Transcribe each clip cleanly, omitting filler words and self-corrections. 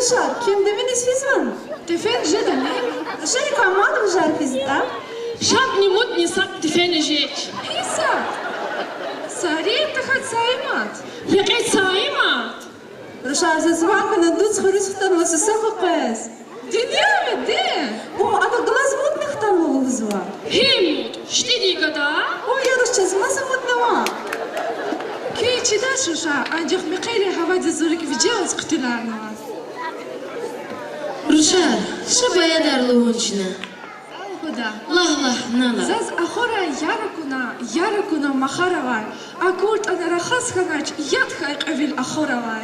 Ruşar, kim deminiz fizman? Tefen jedani. Ruşar kamal Ruşar fizda. Şap ni mut ni sak tefen jek. Hisa. Sariye tahat saimat. Yaqet saimat. Ruşar zazvan kana duz xurusxtan vasısa kız. Dünya mı de? O ada glaz mut nıxtan oluvuz var. Hemut. Şti digada? O yarışçız masa mutnama. Ki içida şuşa. Ancak mikayri havada zorik vijaz kıtılarnaz. Ruşar, şu baya darlı onçina. Huda. Lah nala. Zaz ahora yarakuna mahara var. Akurt ana rakhas khanach yad khay qavil ahora var.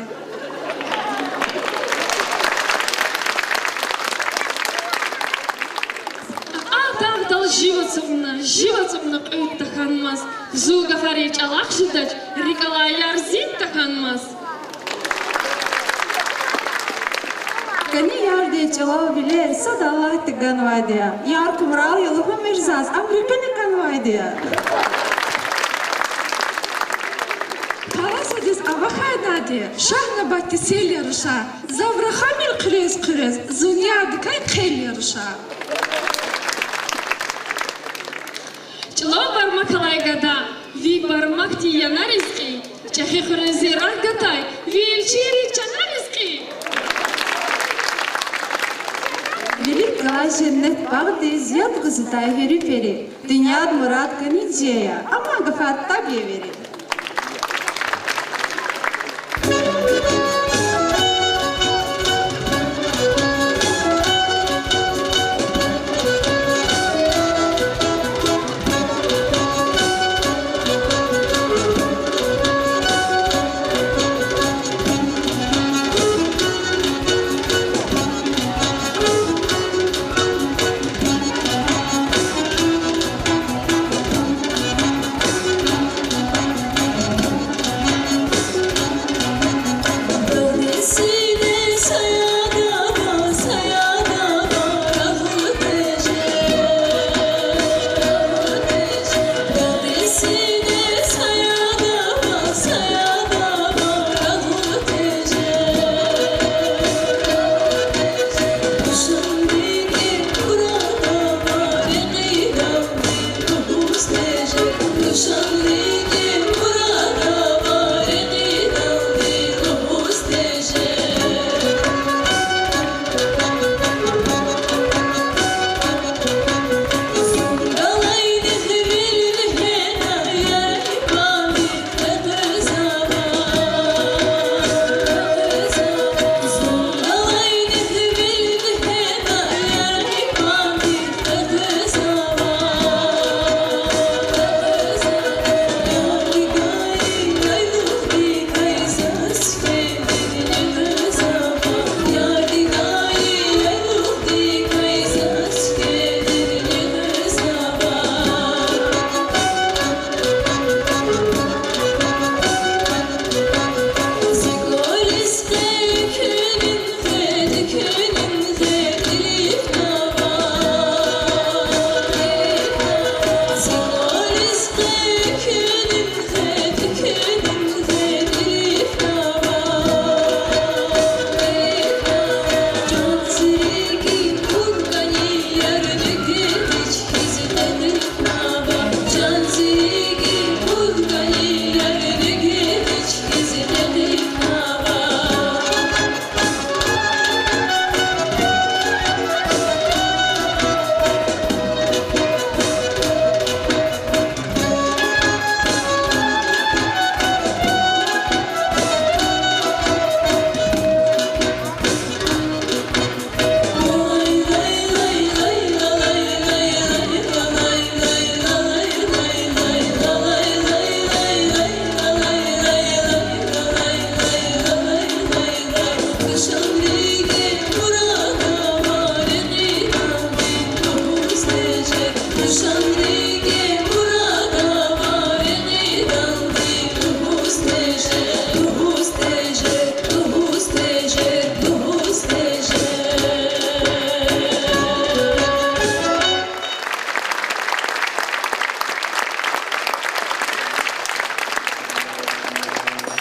Adam dal живоцовна qıyt takanmaz. Zuga fariç alaq şidaç rikala yarzit takanmaz. Kani yar de cevap bilir, sad Allah tıgan vadiya. Yar kumral yoluhu mirzaz, Amerikanı kan vadiya. Parasa diz avakhay nadi. Şahna batti sel yarışa. Zavra hamil qırız. Zunya dikay qel yarışa. Çlo barmak alaygada. Vi barmak tiyana rizqi. Çahi khurziran gatay. Vi ilçiri çana rizqi. Bilik gala cennet bağdı ziyad kızı tayferi peri. Dünya murat kani ciya, ama gafat tabi veri.